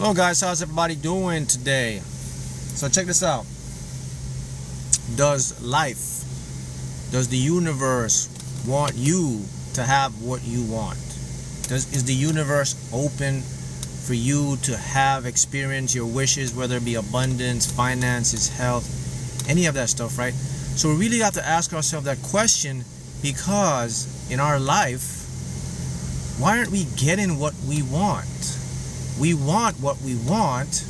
Hello guys, how's everybody doing today? So check this out. Does the universe want you to have what you want? Is the universe open for you to experience your wishes, whether it be abundance, finances, health, any of that stuff, right? So we really have to ask ourselves that question, because in our life, why aren't we getting what we want? We want what we want,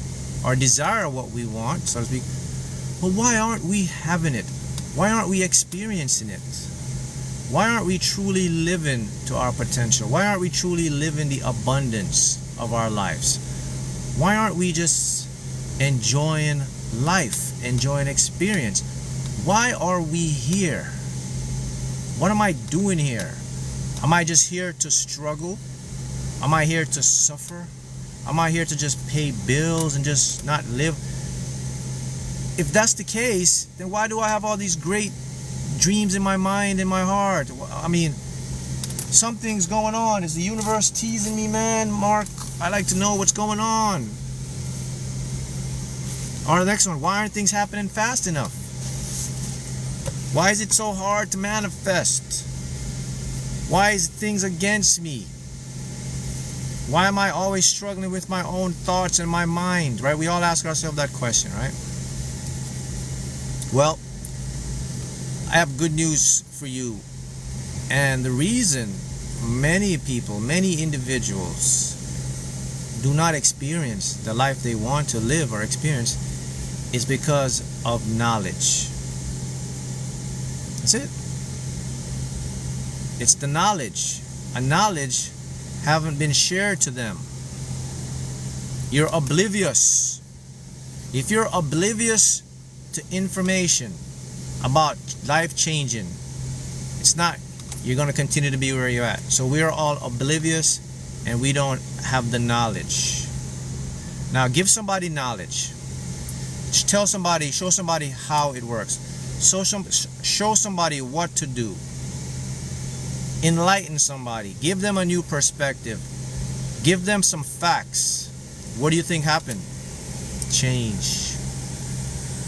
or desire what we want, so to speak. But why aren't we having it? Why aren't we experiencing it? Why aren't we truly living to our potential? Why aren't we truly living the abundance of our lives? Why aren't we just enjoying life, enjoying experience? Why are we here? What am I doing here? Am I just here to struggle? Am I here to suffer? Am I here to just pay bills and just not live? If that's the case, then why do I have all these great dreams in my mind, in my heart? I mean, something's going on. Is the universe teasing me, man? Mark, I like to know what's going on. Or the next one, why aren't things happening fast enough? Why is it so hard to manifest? Why is things against me? Why am I always struggling with my own thoughts and my mind, right? We all ask ourselves that question, right? Well, I have good news for you. And the reason many people, many individuals do not experience the life they want to live or experience is because of knowledge. That's it. It's the knowledge. A knowledge haven't been shared to them. You're oblivious. If you're oblivious to information about life changing, it's not, you're going to continue to be where you're at. So we are all oblivious and we don't have the knowledge. Now give somebody knowledge. Tell somebody, show somebody how it works. Show somebody what to do. Enlighten somebody. Give them a new perspective. Give them some facts. What do you think happened? Change.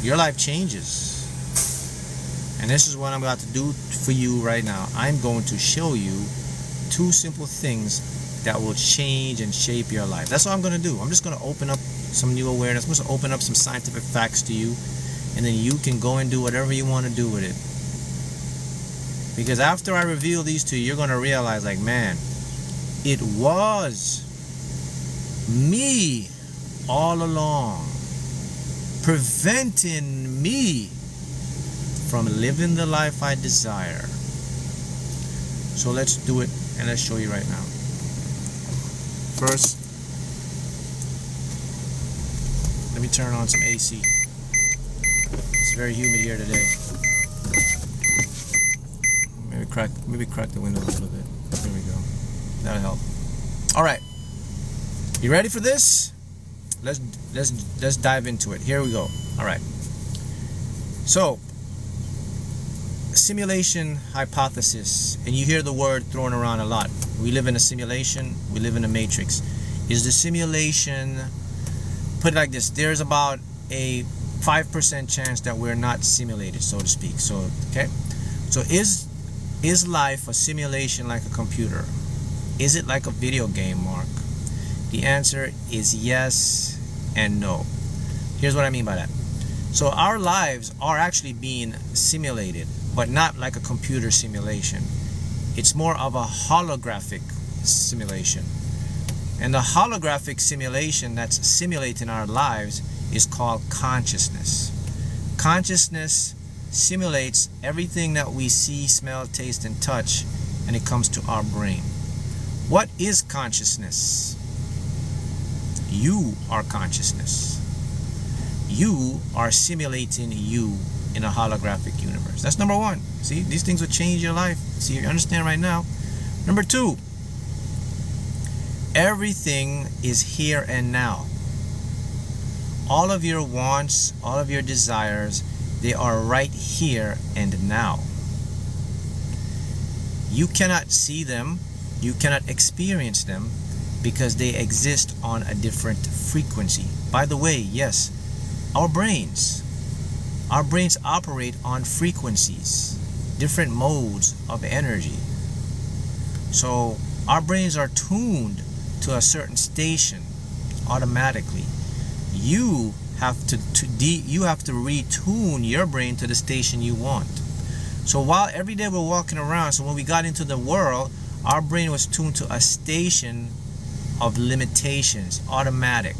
Your life changes. And this is what I'm about to do for you right now. I'm going to show you 2 simple things that will change and shape your life. That's what I'm going to do. I'm just going to open up some new awareness. I'm going to open up some scientific facts to you, and then you can go and do whatever you want to do with it. Because after I reveal these to you, you're going to realize, like, man, it was me all along, preventing me from living the life I desire. So let's do it, and let's show you right now. First, let me turn on some AC. It's very humid here today. Maybe crack the window a little bit. There we go. That'll help. All right. You ready for this? Let's dive into it. Here we go. All right. So, simulation hypothesis, and you hear the word thrown around a lot. We live in a simulation. We live in a matrix. Is the simulation, put it like this, there's about a 5% chance that we're not simulated, so to speak. So, okay. So is life a simulation like a computer? Is it like a video game, Mark? The answer is yes and no. Here's what I mean by that. So our lives are actually being simulated, but not like a computer simulation. It's more of a holographic simulation. And the holographic simulation that's simulating our lives is called consciousness. Consciousness simulates everything that we see, smell, taste, and touch, and it comes to our brain. What is consciousness? You are consciousness. You are simulating you in a holographic universe. That's number 1. See, these things will change your life. See, you understand right now. Number 2, everything is here and now. All of your wants, all of your desires, they are right here and now. You cannot see them, you cannot experience them, because they exist on a different frequency. By the way, yes, our brains operate on frequencies, different modes of energy. So our brains are tuned to a certain station automatically. You have to retune your brain to the station you want. So while every day we're walking around, so when we got into the world, our brain was tuned to a station of limitations, automatic.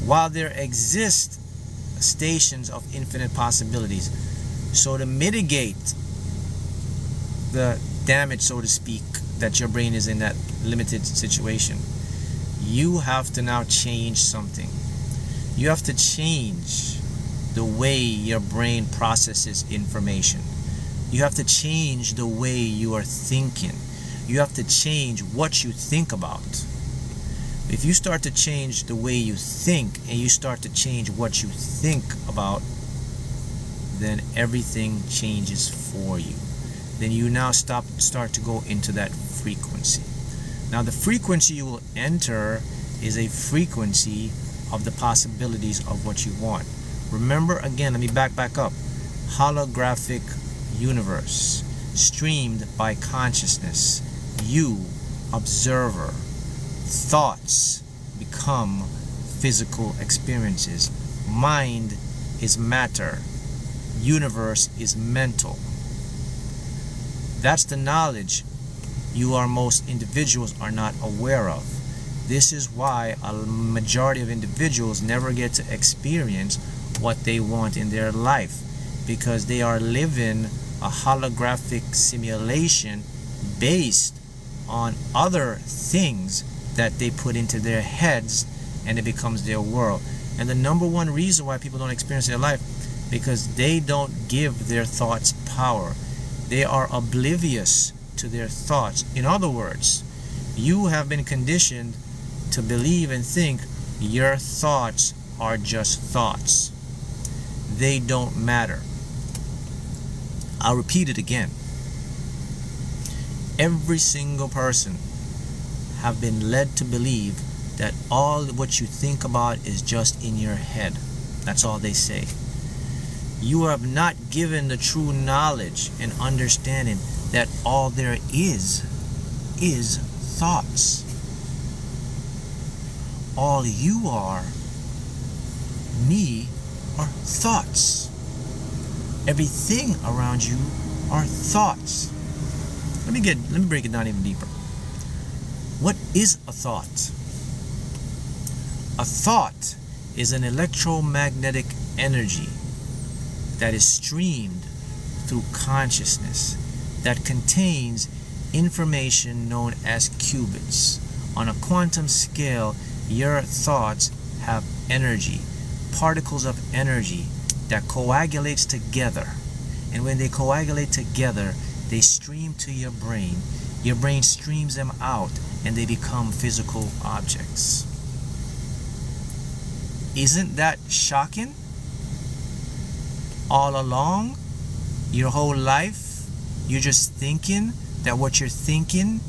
While there exist stations of infinite possibilities. So to mitigate the damage, so to speak, that your brain is in that limited situation, you have to now change something. You have to change the way your brain processes information. You have to change the way you are thinking. You have to change what you think about. If you start to change the way you think and you start to change what you think about, then everything changes for you. Then you now start to go into that frequency. Now the frequency you will enter is a frequency of the possibilities of what you want. Remember, again, let me back up. Holographic universe, streamed by consciousness. You, observer. Thoughts become physical experiences. Mind is matter. Universe is mental. That's the knowledge most individuals are not aware of. This is why a majority of individuals never get to experience what they want in their life, because they are living a holographic simulation based on other things that they put into their heads, and it becomes their world. And the number one reason why people don't experience their life, because they don't give their thoughts power. They are oblivious to their thoughts. In other words, you have been conditioned to believe and think your thoughts are just thoughts. They don't matter. I'll repeat it again. Every single person have been led to believe that all what you think about is just in your head. That's all they say. You have not given the true knowledge and understanding that all there is thoughts. All you are, me, are thoughts. Everything around you are thoughts. Let me break it down even deeper. What is a thought? A thought is an electromagnetic energy that is streamed through consciousness that contains information known as qubits. On a quantum scale, your thoughts have energy, particles of energy that coagulates together. And when they coagulate together, they stream to your brain. Your brain streams them out and they become physical objects. Isn't that shocking? All along, your whole life, you're just thinking that what you're thinking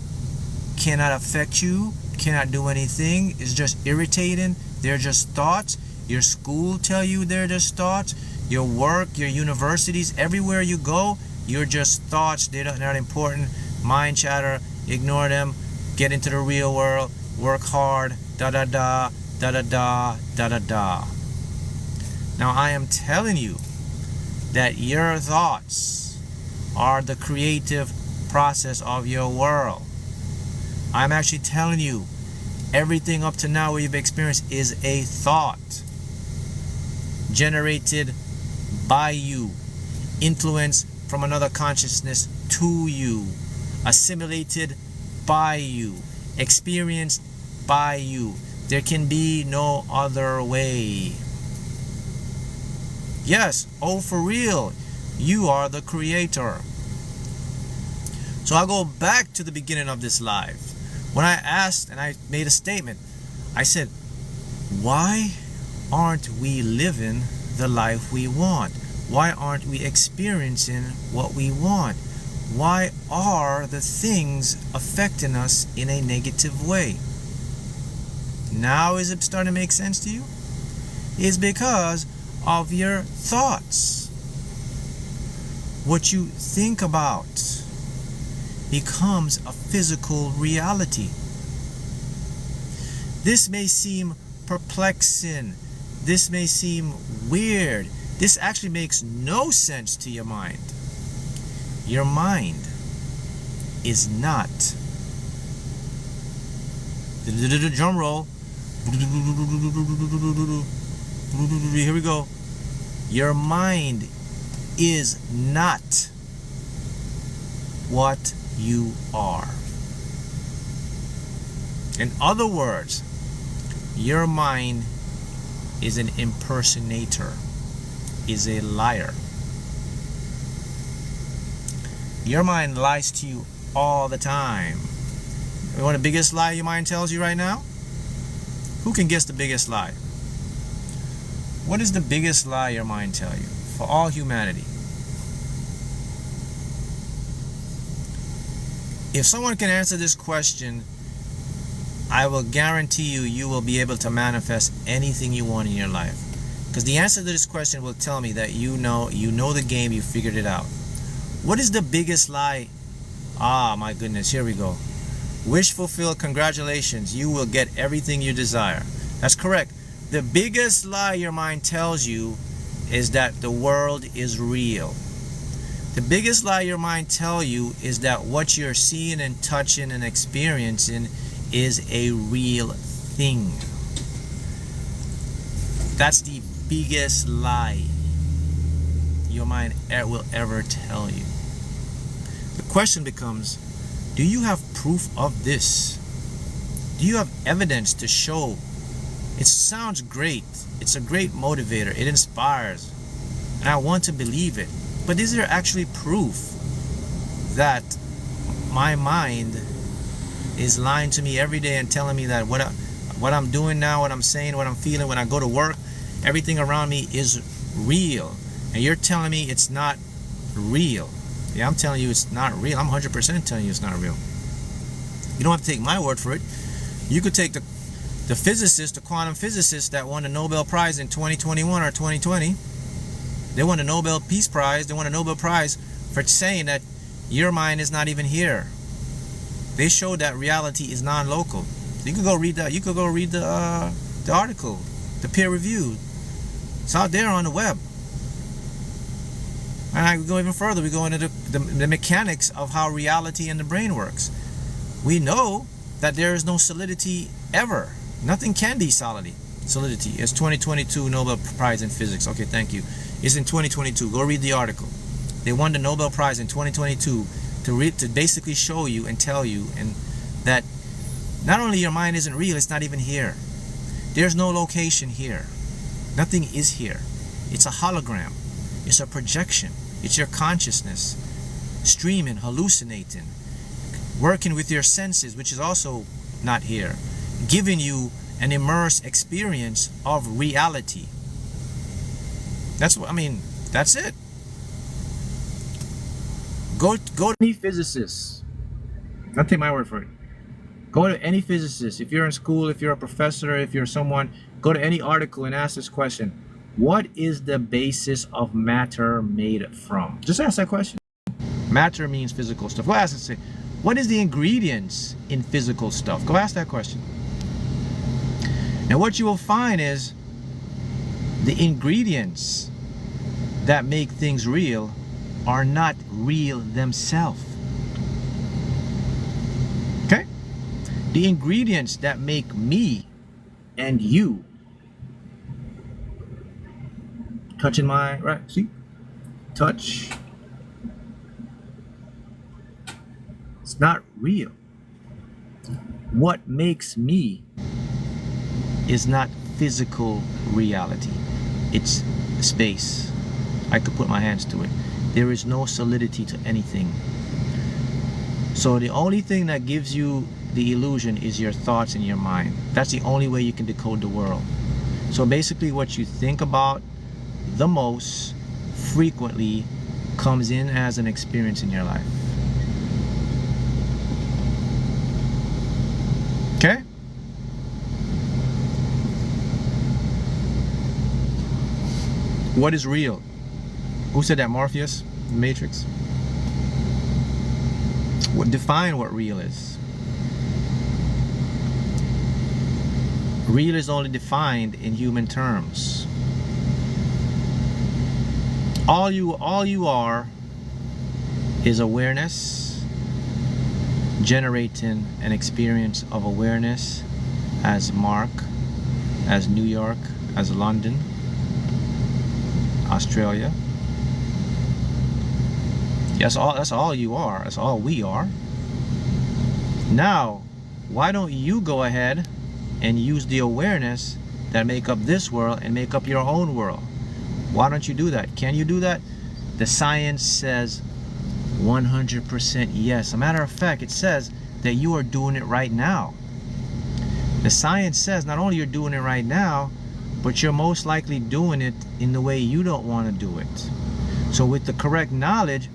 cannot affect you, cannot do anything, it's just irritating, they're just thoughts. Your school tell you they're just thoughts. Your work, your universities, everywhere you go, you're just thoughts, they're not important. Mind chatter, ignore them, get into the real world, work hard, da-da-da, da-da-da, da-da-da. Now I am telling you that your thoughts are the creative process of your world. I'm actually telling you, everything up to now what you've experienced is a thought generated by you, influenced from another consciousness to you, assimilated by you, experienced by you. There can be no other way. Yes, oh for real, you are the creator. So I'll go back to the beginning of this live. When I asked and I made a statement, I said, why aren't we living the life we want? Why aren't we experiencing what we want? Why are the things affecting us in a negative way? Now is it starting to make sense to you? Is because of your thoughts. What you think about becomes a physical reality. This may seem perplexing. This may seem weird. This actually makes no sense to your mind. Your mind is not. Drum roll. Here we go. Your mind is not what you are. In other words, your mind is an impersonator, is a liar. Your mind lies to you all the time. You want the biggest lie your mind tells you right now? Who can guess the biggest lie? What is the biggest lie your mind tells you for all humanity? If someone can answer this question, I will guarantee you will be able to manifest anything you want in your life. Because the answer to this question will tell me that you know the game, you figured it out. What is the biggest lie? Ah, my goodness, here we go. Wish fulfilled, congratulations, you will get everything you desire. That's correct. The biggest lie your mind tells you is that the world is real. The biggest lie your mind tells you is that what you're seeing and touching and experiencing is a real thing. That's the biggest lie your mind will ever tell you. The question becomes, do you have proof of this? Do you have evidence to show? It sounds great. It's a great motivator. It inspires. And I want to believe it. But is there actually proof that my mind is lying to me every day and telling me that what I'm doing now, what I'm saying, what I'm feeling when I go to work, everything around me is real? And you're telling me it's not real. Yeah, I'm telling you it's not real. I'm 100% telling you it's not real. You don't have to take my word for it. You could take the physicist, the quantum physicist that won the Nobel Prize in 2021 or 2020. They won the Nobel Peace Prize. They won a Nobel Prize for saying that your mind is not even here. They showed that reality is non-local. You could go read that. You could go read the article, the peer review. It's out there on the web. And I go even further. We go into the mechanics of how reality and the brain works. We know that there is no solidity ever. Nothing can be solidity. It's 2022 Nobel Prize in Physics. Okay, thank you. It's in 2022. Go read the article. They won the Nobel Prize in 2022 to basically show you and tell you that not only your mind isn't real, it's not even here. There's no location here. Nothing is here. It's a hologram. It's a projection. It's your consciousness streaming, hallucinating, working with your senses, which is also not here, giving you an immersed experience of reality. That's what I mean. That's it. Go to any physicist. I'll take my word for it. Go to any physicist. If you're in school, if you're a professor, if you're someone, go to any article and ask this question. What is the basis of matter made from? Just ask that question. Matter means physical stuff. Go ask and say, what is the ingredients in physical stuff? Go ask that question. And what you will find is the ingredients that make things real are not real themselves. Okay? The ingredients that make me and you, touching my, right, see? Touch. It's not real. What makes me is not physical reality. It's space. I could put my hands to it. There is no solidity to anything. So the only thing that gives you the illusion is your thoughts in your mind. That's the only way you can decode the world. So basically what you think about the most frequently comes in as an experience in your life. Okay? What is real? Who said that? Morpheus? The Matrix? Define what real is. Real is only defined in human terms. All you are is awareness, generating an experience of awareness as Mark, as New York, as London, Australia. That's all you are. That's all we are. Now, why don't you go ahead and use the awareness that make up this world and make up your own world? Why don't you do that? Can you do that? The science says 100% yes. As a matter of fact, it says that you are doing it right now. The science says not only you're doing it right now, but you're most likely doing it in the way you don't want to do it. So with the correct knowledge,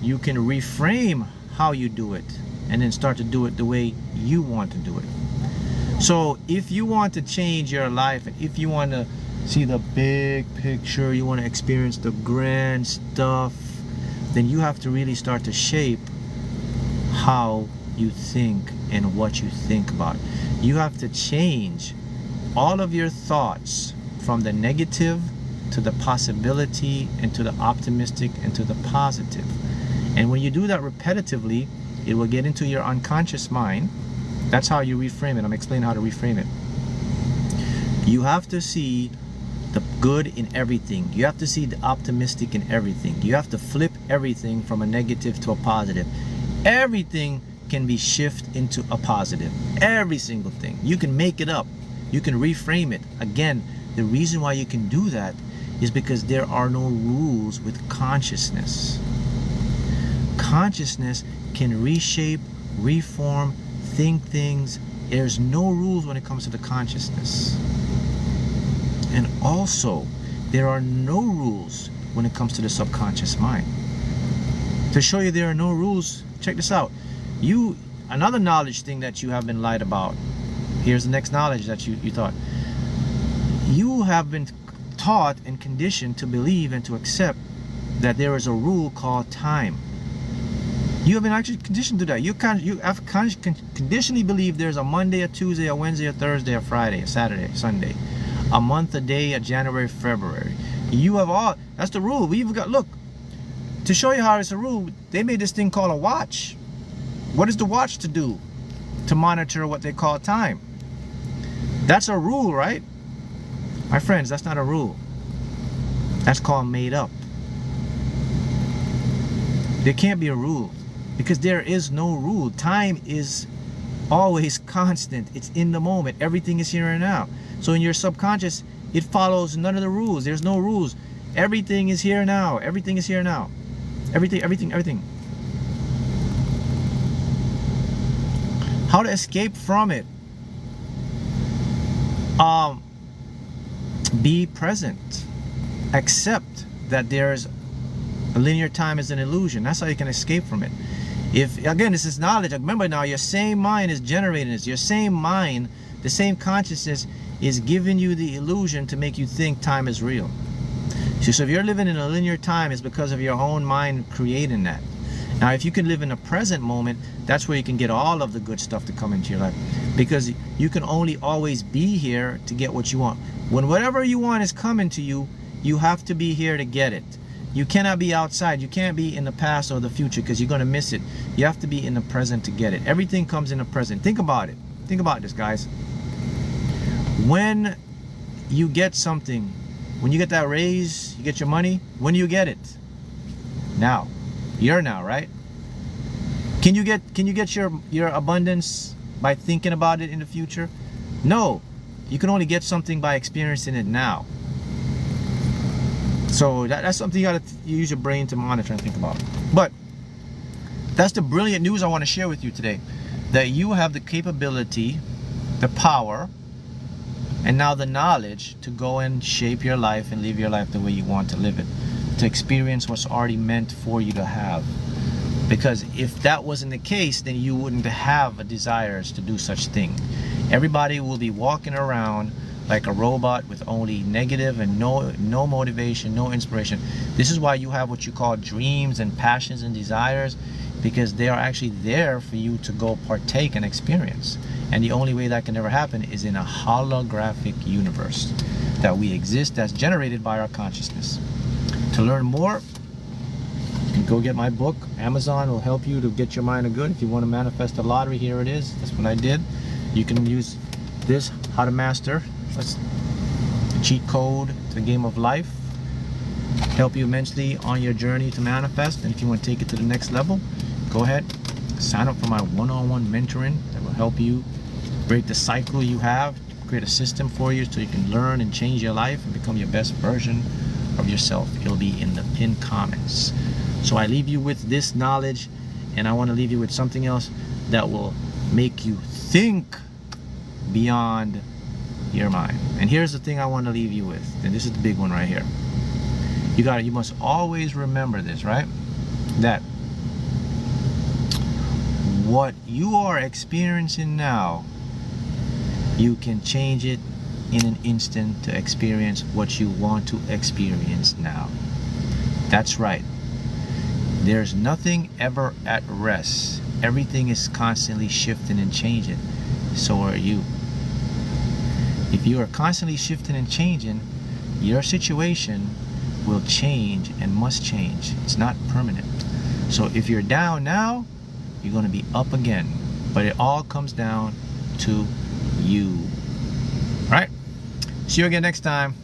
you can reframe how you do it and then start to do it the way you want to do it. So if you want to change your life, and if you want to see the big picture, you want to experience the grand stuff, then you have to really start to shape how you think and what you think about. You have to change all of your thoughts from the negative to the possibility and to the optimistic and to the positive. And when you do that repetitively, it will get into your unconscious mind. That's how you reframe it. I'm explaining how to reframe it. You have to see the good in everything. You have to see the optimistic in everything. You have to flip everything from a negative to a positive. Everything can be shifted into a positive. Every single thing. You can make it up. You can reframe it. Again, the reason why you can do that is because there are no rules with consciousness. Consciousness can reshape, reform, think things. There's no rules when it comes to the consciousness. And also, there are no rules when it comes to the subconscious mind. To show you there are no rules, check this out. Another knowledge thing that you have been lied about. Here's the next knowledge that you thought. You have been taught and conditioned to believe and to accept that there is a rule called time. You have been actually conditioned to that. You have conditionally believed there's a Monday, a Tuesday, a Wednesday, a Thursday, a Friday, a Saturday, a Sunday, a month, a day, a January, February. You have all, that's the rule. We've got, look, to show you how it's a rule, they made this thing called a watch. What is the watch to do? To monitor what they call time. That's a rule, right? My friends, that's not a rule. That's called made up. There can't be a rule because there is no rule. Time is always constant. It's in the moment. Everything is here and now. So in your subconscious, it follows none of the rules. There's no rules. Everything is here now. Everything is here now. Everything. How to escape from it? Be present. Accept that there's a linear time is an illusion. That's how you can escape from it. If, again, this is knowledge. Remember now, your same mind is generating this. Your same mind, the same consciousness is giving you the illusion to make you think time is real. So if you're living in a linear time, it's because of your own mind creating that. Now, if you can live in the present moment, that's where you can get all of the good stuff to come into your life. Because you can only always be here to get what you want. When whatever you want is coming to you, you have to be here to get it. You cannot be outside. You can't be in the past or the future because you're going to miss it. You have to be in the present to get it. Everything comes in the present. Think about it. Think about this, guys. When you get something, when you get that raise, you get your money, when do you get it? Now. You're now, right? Can you get your abundance by thinking about it in the future? No. You can only get something by experiencing it now. So that's something you use your brain to monitor and think about. But that's the brilliant news I want to share with you today. That you have the capability, the power, and now the knowledge to go and shape your life and live your life the way you want to live it. To experience what's already meant for you to have. Because if that wasn't the case, then you wouldn't have a desires to do such thing. Everybody will be walking around like a robot with only negative and no motivation, no inspiration. This is why you have what you call dreams and passions and desires, because they are actually there for you to go partake and experience. And the only way that can ever happen is in a holographic universe that we exist, that's generated by our consciousness. To learn more, you can go get my book. Amazon will help you to get your mind good. If you want to manifest a lottery, here it is. That's what I did. You can use this, How to Master. That's the cheat code to the game of life. Help you immensely on your journey to manifest. And if you want to take it to the next level, go ahead, sign up for my one-on-one mentoring that will help you break the cycle you have, create a system for you so you can learn and change your life and become your best version of yourself. It'll be in the pinned comments. So I leave you with this knowledge, and I want to leave you with something else that will make you think beyond your mind. And here's the thing I want to leave you with, and this is the big one right here. You must always remember this, right? That what you are experiencing now, you can change it in an instant to experience what you want to experience now. That's right. There's nothing ever at rest. Everything is constantly shifting and changing. So are you. If you are constantly shifting and changing, your situation will change and must change. It's not permanent. So if you're down now, you're going to be up again. But it all comes down to you. All right? See you again next time.